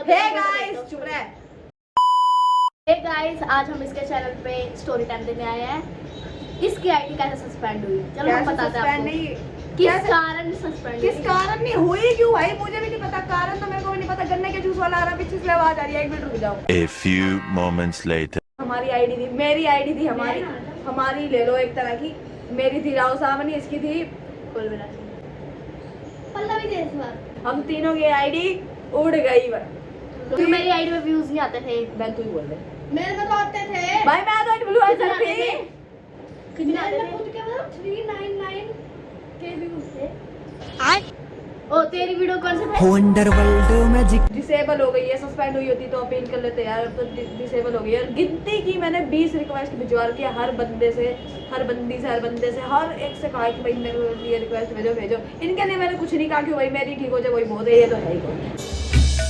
Guys चुप रहे। Hey guys, आज हम इसके चैनल पे स्टोरी टाइम देने आए हैं। इसकी आईडी कैसे सस्पेंड हुई, चलो हम बताते हैं आपको। किस कारण सस्पेंड? किस कारण नहीं हुई, क्यों भाई मुझे भी नहीं पता कारण, तो मेरे को भी नहीं पता। गन्ने के जूस वाला आ रहा पीछे से आवाज आ रही है, 1 मिनट रुक जाओ। A few moments later. हमारी आईडी थी, मेरी आईडी थी, हमारी ले लो एक तरह की। मेरी थी राव सामनी, इसकी थी पल्लवी दे इस बार। हम तीनों की आईडी उड़ गई। क्योंकि मेरी आईडी में व्यूज नहीं आते थे। मैं तू ही बोल दे। मेरे में तो आते थे भाई, मैं तो ब्लू आइजर थी। कितने आते थे? खुद के मतलब 399 के व्यूज थे। ओ तेरी वीडियो कौन से थे? वंडरवर्ल्ड मैजिक डिसेबल हो गई है, सस्पेंड हुई होती तो अपील कर लेते यार। तो डिसेबल हो गई है। गिनती की मैंने 20 रिक्वेस्ट भिजवा रखी है, हर बंदे से, हर बंदी से, हर बंदे से, हर एक से कहा कि भाई मेरे लिए रिक्वेस्ट भेजो। इनके लिए मैंने कुछ नहीं कहा कि भाई मेरी ठीक हो जाए, कोई बहुत है, ये तो है ही कोई।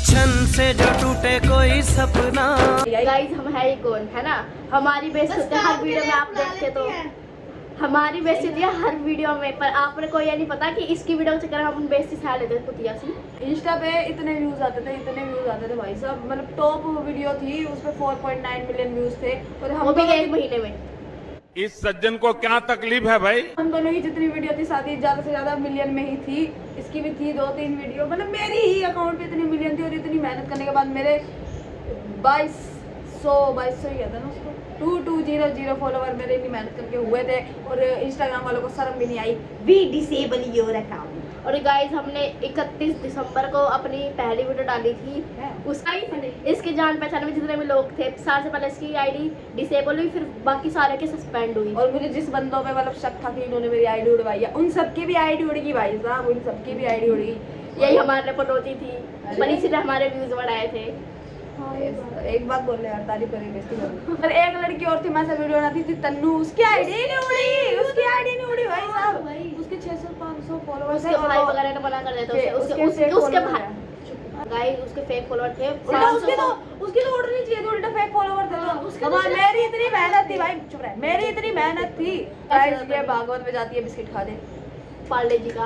छन से जो टूटे कोई सपना। गाइस, हम है ही कौन, है ना? हमारी बेइज्जती होती है हर वीडियो में, आप देखते तो हमारी बेइज्जती होती है हर वीडियो में, पर आपने को ये नहीं पता कि इसकी वीडियो के चक्कर में हम बेइज्जती सह लेते थे कुतिया सी। इंस्टा पे इतने व्यूज आते थे भाई साहब, मतलब टॉप वीडियो थी, उस पे 4.9 मिलियन व्यूज थे। और हम वो भी दोनों 1 महीने में। इस सज्जन को क्या तकलीफ है भाई? हम दोनों की जितनी वीडियो थी साथ ही ज्यादा से ज्यादा मिलियन में ही थी। इसकी भी थी 2-3 वीडियो, मतलब मेरी ही अकाउंट पे इतनी मिलियन थी। और इतनी मेहनत करने के बाद मेरे 2200 ही था ना उसको, 2200 फॉलोवर मेरे इतनी मेहनत करके हुए थे। और इंस्टाग्राम वालों को शर्म भी नहीं आई, वी डिसेबल योर अकाउंट। और गाइस, हमने 31 दिसंबर को अपनी पहली वीडियो डाली थी। उसका इसके जान पहचान में जितने भी लोग थे, साल से पहले इसकी आईडी डिसेबल हुई, फिर बाकी सारे के सस्पेंड हुई। और मुझे जिस बंदों पे मतलब शक था कि इन्होंने मेरी आईडी उड़वाई है, उन सबकी भी आईडी उड़गी भाई साहब, उन सबकी भी आईडी उड़गी। यही हमारे पनौती थी, पर इसीलिए हमारे व्यूज बढ़ाए थे। एक बात बोल रहे यार, तारीफ करें बेइज्जती करें। और एक लड़की और थी, मैं से वीडियो बनाती थी, तन्नू, उसकी आईडी नहीं उड़ी, उसकी आईडी नहीं उड़ी भाई साहब। उसके 600-500 फॉलोअर्स उसके भाई वगैरह ने मना कर दिया था उसके भाई। गाइस, उसके फेक फॉलोअर थे। उसकी तो उड़नी चाहिए थी, उल्टा फेक फॉलोवर थे। हमारी मेरी इतनी मेहनत थी भाई, चुप रह, मेरी इतनी मेहनत थी। गाइस, ये भागवत में जाती है, बिस्किट खा दे पार्ले जी का।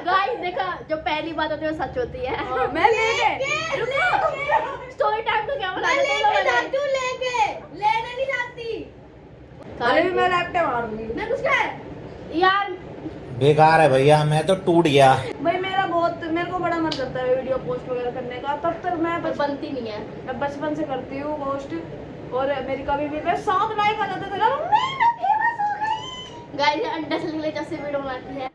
गाइस, देखा, जो पहली बात होती है वो सच होती है। मैं लेके स्टोरी टाइम तो क्या बना लेके लेने नहीं जाती। अरे भी मैं लैपटॉप मार दूंगी। मैं कुछ कह यार, बेकार है भैया, मैं तो टूट गया। भाई मेरे को बड़ा मन करता है वीडियो पोस्ट वगैरह करने का, तब तक मैं बनती नहीं है। मैं बचपन से करती हूँ पोस्ट। और मेरी कभी भी 7 लाइक आ जाते थे ना, मम्मी मैं फेमस हो गई। गाइस, अंडा से निकले जब से वीडियो बनाती है,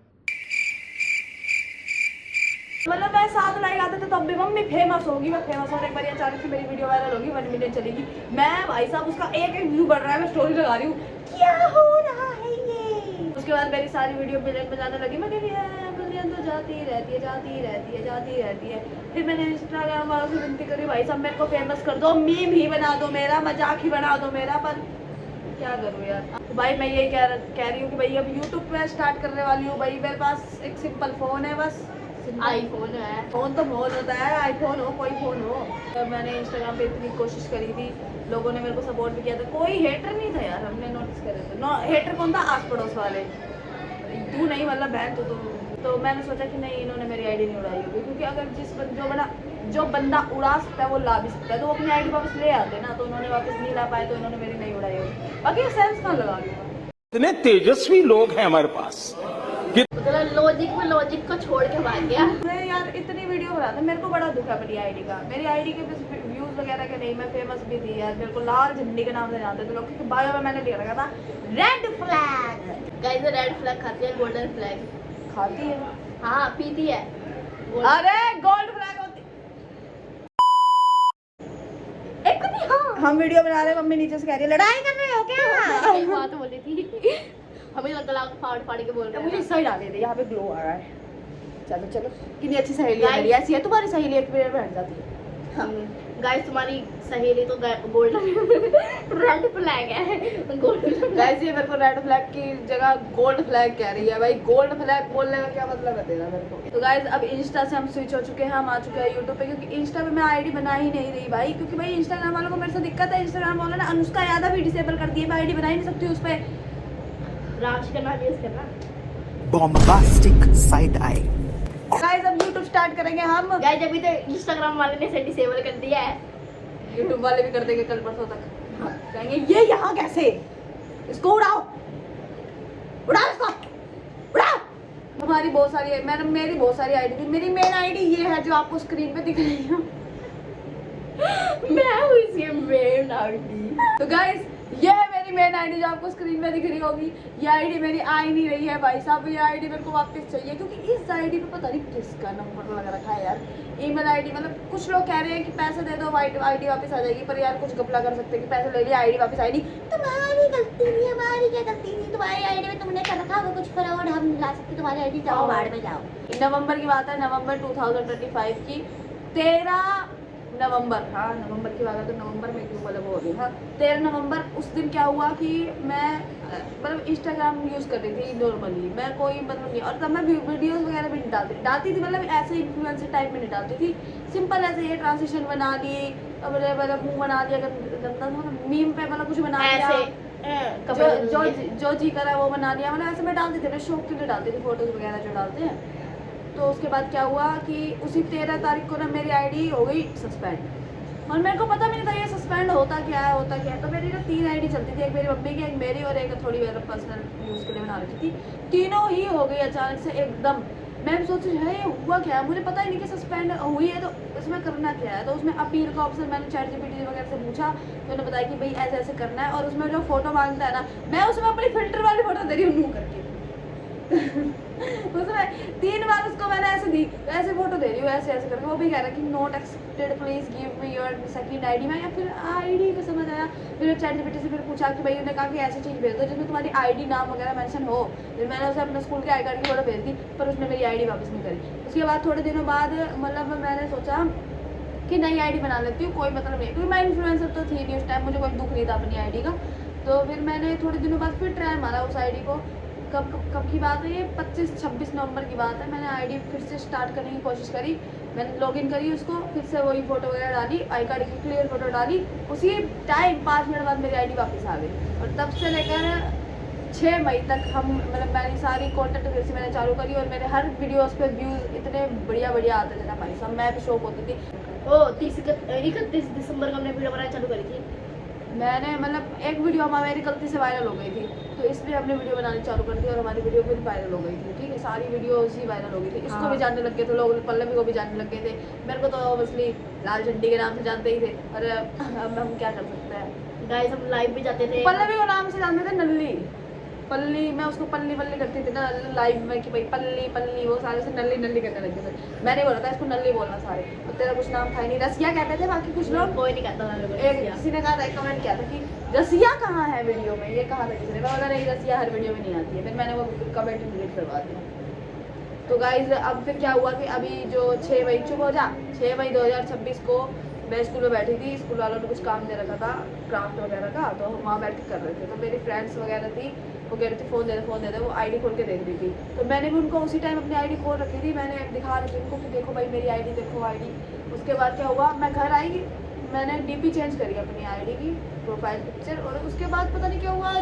मतलब मैं 7 लाइक आते थे तब भी मम्मी फेमस होगी, मैं फेमस होने एक बार अचानक से मेरी वीडियो वायरल होगी, 1 मिलियन चलेगी। मैं भाई साहब उसका एक व्यू बढ़ रहा है, मैं स्टोरी लगा रही हूँ, क्या हो रहा है ये। उसके बाद मेरी सारी वीडियो मिलियन में जाने लगी। मैं कह रही है मिलियन तो जाती ही रहती है। फिर मैंने इंस्टाग्राम वालों से विनती करी, भाई साहब मेरे को फेमस कर दो, मीम ही बना दो मेरा, मजाक ही बना दो मेरा, पर क्या करूँ यार। तो भाई मैं यही कह रही हूँ कि भाई अब यूट्यूब पे स्टार्ट करने वाली हूँ। भाई मेरे पास एक सिंपल फ़ोन है, बस आईफोन है। फोन तो बहुत होता है, आईफोन हो कोई फोन हो। तो मैंने इंस्टाग्राम पे इतनी कोशिश करी थी, लोगों ने मेरे को सपोर्ट भी किया था, कोई हेटर नहीं था यार। हमने नोटिस करे थे, हेटर कौन था? आस पड़ोस वाले, तू नहीं, मतलब बहन तो मैंने सोचा कि नहीं, इन्होंने मेरी आईडी नहीं उड़ाई होगी, क्योंकि अगर जो बंदा उड़ा सकता है वो ला भी सकता है, तो वो अपनी आईडी वापस ले आते ना, तो उन्होंने वापस नहीं ला पाए, तो इन्होंने मेरी नहीं उड़ाई होगी। बाकी सेंस कहाँ लगा लूँगा। इतने तेजस्वी लोग हैं हमारे पास। मतलब लॉजिक को छोड़ के भाग गया। मैं यार इतनी वीडियो बनाता, मेरे को बड़ा दुख है मेरी आईडी का। मेरी आईडी के व्यूज वगैरह के नहीं, मैं फेमस भी थी यार, मेरे को लाल झंडी के नाम से जानते थे लोग, क्योंकि बायो में मैंने लिख रखा था red flag. Guys, red flag खाती है, गोल्डन फ्लैग खाती है, हाँ पीती है। अरे गोल्ड फ्लैग होती। हम वीडियो बना रहे, मम्मी नीचे से कह रही है लड़ाई कर रहे हो क्या? यही बात बोली थी, हमें गला फाड़ के बोल रहे हैं। मुझे सही डाले थे, यहाँ पे ग्लो आ रहा है। चलो कितनी अच्छी सहेली है मेरी, ऐसी है तुम्हारी सहेली, एक मिनट बैठ जाती है। गाइस, तुम्हारी सहेली तो गोल्डन रेड फ्लैग है, गोल्डन। गाइस, ये मेरे को रेड फ्लैग की जगह गोल्ड फ्लैग कह रही है। भाई गोल्ड फ्लैग बोलने का क्या मतलब है तेरा मेरे को? तो गाइस, अब इंस्टा से हम स्विच हो चुके हैं, हम आ चुके हैं यूट्यूब पे, क्योंकि इंस्टा पे मैं आईडी बना ही नहीं रही भाई, क्योंकि भाई इंस्टाग्राम वालों को मेरे से दिक्कत है। इंस्टाग्राम वालों ने अनुष्का यादव भी डिसेबल कर दी है, मैं आईडी बना ही नहीं सकती उस पर। राज करना, यूज करना, बॉम्बास्टिक साइड आई। गाइस, अब यूट्यूब स्टार्ट करेंगे हम। गाइस अभी तो इंस्टाग्राम वाले ने इसे डिसेबल कर दिया है, यूट्यूब वाले भी कर देंगे कल परसों तक। कहेंगे ये यहाँ कैसे, इसको उड़ाओ उड़ाओ इसको उड़ाओ। हमारी बहुत सारी मेरी बहुत सारी आईडी थी। मेरी मेन आईडी ये है जो आपको स्क्रीन पे दिख रही है। मैं हूँ इसकी मेन आईडी। तो गाइस ये है मेरी मेन आईडी जो आपको स्क्रीन पे दिख रही होगी। ये आईडी मेरी आ ही नहीं रही है भाई साहब। ये आईडी मेरे को वापस चाहिए क्योंकि इस आईडी पे पता नहीं किसका नंबर लगा रखा है यार। ईमेल आईडी मतलब कुछ लोग कह रहे हैं कि पैसे दे दो आईडी वापस आ जाएगी, पर यार कुछ घपला कर सकते हैं कि पैसे ले लिया आईडी वापस आई नहीं। तुम्हारी गलती नहीं, हमारी क्या गलती नहीं। तुम्हारी आईडी में तुमने कर रखा होगा कुछ फ्रॉड, हम ला सकते तुम्हारी आईडी, जाओ बाहर में जाओ। नवंबर की बात है, नवंबर 2025 की 13 नवंबर, हाँ नवंबर की बात है तो नवंबर में क्यों मतलब हो गई। हाँ 13 नवंबर उस दिन क्या हुआ कि मैं मतलब इंस्टाग्राम यूज़ कर रही थी नॉर्मली, मैं कोई मतलब नहीं, और तब मैं वीडियोस वगैरह भी नहीं डालती थी मतलब ऐसे इन्फ्लुएंसर टाइप में नहीं डालती थी। सिंपल ऐसे ये ट्रांजिशन बना ली, मतलब मुँह बना लिया गंदा मीम पे मतलब कुछ बना लिया, जो जी करा वो बना लिया, मतलब ऐसे मैं डालती थी, मैं शौक के लिए डालती थी फोटोज़ वगैरह जो डालते हैं। तो उसके बाद क्या हुआ कि उसी 13 तारीख को ना मेरी आईडी हो गई सस्पेंड, और मेरे को पता भी नहीं था ये सस्पेंड होता क्या है। तो मेरी ना 3 आईडी चलती थी, एक मेरी मम्मी की, एक मेरी और एक थोड़ी मेरा पर्सनल यूज़ के लिए बना रखी थी। तीनों ही हो गई अचानक से एकदम। मैं सोच रही है ये हुआ क्या है, मुझे पता ही नहीं कि सस्पेंड हुई है, तो उसमें करना क्या है। तो उसमें अपील का ऑप्शन मैंने ChatGPT वगैरह से पूछा, तो उन्होंने बताया कि भाई ऐसे ऐसे करना है। और उसमें जो फोटो मांगता है ना, मैं उसमें अपनी फिल्टर वाली फोटो दे रही हूँ नू करके। उसमें 3 बार उसको मैंने ऐसे दी, ऐसे फोटो दे रही हूँ ऐसे ऐसे करके। वो भी कह रहा है कि not accepted, please give me your second ID. में या फिर आईडी पे समझ आया, फिर ChatGPT से फिर पूछा कि भाई उन्होंने कहा कि ऐसी चीज़ भेज दो जिसमें तुम्हारी आईडी नाम वगैरह मेंशन हो। फिर मैंने उसे अपने स्कूल के आई कार्ड की फोटो भेज दी, पर उसने मेरी आईडी वापस नहीं करी। उसके बाद थोड़े दिनों बाद मतलब मैंने सोचा कि नई आईडी बना लेती हूँ, कोई मतलब नहीं, क्योंकि मैं इन्फ्लुएंसर तो थी नहीं उस टाइम, मुझे कोई दुख नहीं था अपनी आईडी का। तो फिर मैंने थोड़े दिनों बाद फिर ट्राई मारा उस आईडी को। कब की बात है ये, 25-26 नवंबर की बात है। मैंने आईडी फिर से स्टार्ट करने की कोशिश करी, मैंने लॉगिन करी उसको, फिर से वही फोटो वगैरह डाली, आई कार्ड की क्लियर फोटो डाली, उसी टाइम 5 मिनट बाद मेरी आईडी वापस आ गई। और तब से लेकर 6 मई तक हम मतलब मेरी सारी कॉन्टेंट फिर से मैंने चालू करी, और मेरे हर वीडियोस पे व्यूज़ इतने बढ़िया आते थे ना भाई साहब, मैं भी शौक होती थी। 31 दिसंबर को हमने वीडियो बनाना चालू करी थी। मैंने मतलब एक वीडियो हमारी गलती से वायरल हो गई थी, तो इसलिए हमने वीडियो बनानी चालू कर दी, और हमारी वीडियो फिर वायरल हो गई थी। ठीक है, सारी वीडियोस ही वायरल हो गई थी। इसको भी जानने लग गए थे लोग, पल्लवी को भी जानने लग गए थे। मेरे को तो ऑब्वियसली लाल झंडी के नाम से जानते ही थे, और अब हम क्या कर सकते हैं। गाइस हम लाइव भी जाते थे। पल्लवी को नाम से जानते थे नल्ली, पल्ली, मैं उसको पल्ली करती थी ना लाइव में कि भाई पल्ली, वो सारे से नल्ली करने लगे थे। मैंने बोला था इसको नल्ली बोलना सारे, और तेरा कुछ नाम था ही नहीं। रसिया कहते थे बाकी कुछ लोग, कोई नहीं कहता था। एक किसी ने कहा था, एक कमेंट किया था कि रसिया कहाँ है वीडियो में, ये कहा था किसी ने, मैं बोला नहीं रसिया हर वीडियो में नहीं आती है। फिर मैंने वो कमेंट डिलीट करवा दिया। तो गाइज अब फिर क्या हुआ कि अभी जो 6 मई, चुप हो जा, 6 मई 2026 को मैं स्कूल में बैठी थी, स्कूल वालों ने कुछ काम दे रखा था क्राफ्ट वगैरह का, तो हम वहाँ बैठ के कर रहे थे। तो मेरी फ्रेंड्स वगैरह थी, वो कह रही थी फ़ोन दे दे, वो आईडी खोल के देख रही थी। तो मैंने भी उनको उसी टाइम अपनी आईडी खोल रखी थी, मैंने दिखा रही थी उनको कि देखो भाई मेरी आईडी, देखो आईडी। उसके बाद क्या हुआ, मैं घर आई, मैंने डीपी चेंज करी अपनी आईडी की प्रोफाइल पिक्चर, और उसके बाद पता नहीं क्या हुआ,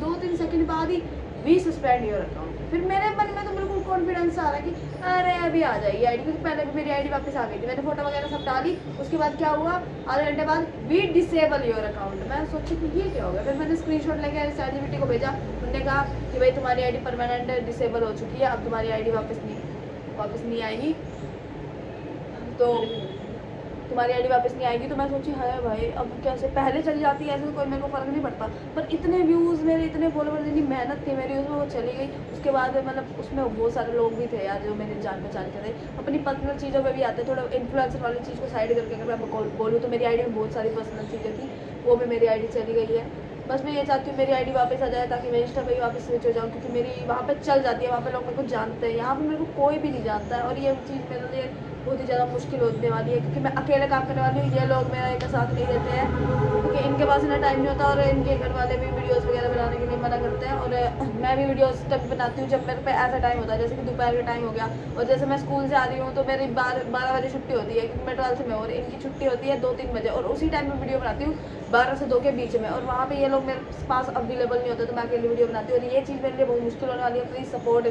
2-3 सेकंड बाद ही भी सस्पेंड योर अकाउंट। फिर मेरे मन में तो बिल्कुल कॉन्फिडेंस आ रहा है कि अरे अभी आ जाएगी आईडी, क्योंकि पहले भी मेरी आईडी वापस आ गई थी, मैंने फोटो वगैरह सब डाली। उसके बाद क्या हुआ, आधे घंटे बाद वी डिसेबल योर अकाउंट। मैं सोची कि ये क्या होगा, फिर मैंने स्क्रीनशॉट लेके ChatGPT को भेजा। उन्होंने कहा कि भाई तुम्हारी आईडी परमानेंट डिसेबल हो चुकी है, अब तुम्हारी आईडी वापस नहीं आएगी, तो तुम्हारी आईडी वापस नहीं आएगी। तो मैं सोची हाय भाई अब कैसे, पहले चली जाती है ऐसे तो कोई मेरे को फ़र्क नहीं पड़ता, पर इतने व्यूज़ मेरे, इतने फॉलोवर्स, इतनी मेहनत थी मेरी उसमें, वो चली गई। उसके बाद मतलब उसमें बहुत सारे लोग भी थे यार जो मेरी जान पहचान के थे। अपनी पर्सनल चीज़ों पे भी आते, थोड़ा इन्फ्लुएंसर वाली चीज़ को साइड करके अगर मैं बोलूँ तो मेरी आईडी में बहुत सारी पर्सनल चीज़ें थी, वो भी मेरी आईडी चली गई है। बस मैं ये चाहती हूँ मेरी आईडी वापस आ जाए, ताकि मैं इंस्टा पे ही वापस स्विच हो जाऊँ, क्योंकि मेरी वहाँ पे चल जाती है, वहाँ पे लोग मेरे को जानते हैं, यहाँ पे मेरे को कोई भी नहीं जानता है। और ये चीज़ मेरे लिए बहुत ही ज़्यादा मुश्किल होने वाली है, क्योंकि मैं अकेले काम करने वाली हूँ, ये लोग मेरा एक साथ नहीं देते हैं, क्योंकि इनके पास इतना टाइम नहीं होता, और इनके घर वाले भी वीडियोस वगैरह बनाने के लिए मना करते हैं। और मैं भी वीडियोस तब बनाती हूँ जब मेरे पे ऐसा टाइम होता है, जैसे कि दोपहर का टाइम हो गया, और जैसे मैं स्कूल से आ रही हूँ तो मेरी 12 बजे छुट्टी होती है, क्योंकि मैं 12th में, और इनकी छुट्टी होती है 2-3 बजे, और उसी टाइम में वीडियो बनाती हूँ 12 से 2 के बीच में, और वहाँ पे ये लोग मेरे पास अवेलेबल नहीं होते, तो मैं अकेले वीडियो बनाती हूँ। और ये चीज़ मेरे लिए बहुत मुश्किल होने वाली है। Please support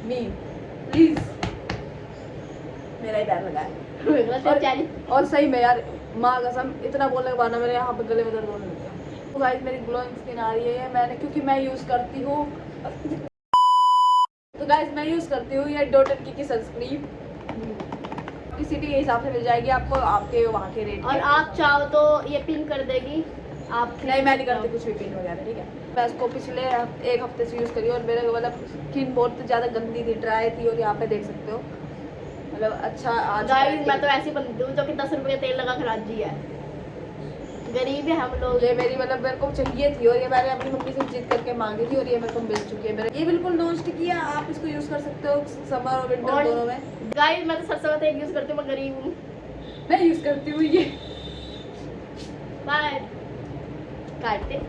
me, please. मेरा ही पैर लगा है। और सही में यार, माँ कसम इतना बोलने के बाद ना मेरे यहाँ पे गले में दर्द होने लग गया। तो गाइस मेरी ग्लोइंग स्किन आ रही है, मैंने क्योंकि मैं यूज करती हूँ। तो गाइस मैं यूज करती हूँ ये डॉट की सनस्क्रीन, की सिटी के हिसाब से मिल जाएगी आपको, आपके वहाँ के रेट। और आप चाहो तो ये पिन कर देगी आप। नहीं मैं नहीं करती कुछ भी पिन वगैरह, ठीक है। मैं इसको पिछले एक हफ्ते से यूज़ करी और मेरे मतलब स्किन बहुत ज़्यादा गंदी थी, ड्राई थी, और यहाँ पे देख सकते हो मतलब अच्छा आज गाइस मैं तो ऐसी बनती हूँ जो कि 10 रुपए का तेल लगा कर राजी है। गरीब है हम लोग। ये मेरी मतलब मेरे को चाहिए थी और ये मैंने अपनी मम्मी से जिद करके मांगी थी और ये मेरे को मिल चुकी है। मेरे ये बिल्कुल नॉन स्टिकी है, आप इसको यूज़ कर सकते हो समर और विंटर दोनों में। गाइस मैं तो सरसों का तेल यूज़ करती हूँ, मैं गरीब हूँ। मैं यूज़ करती हूँ ये। बाय काटते।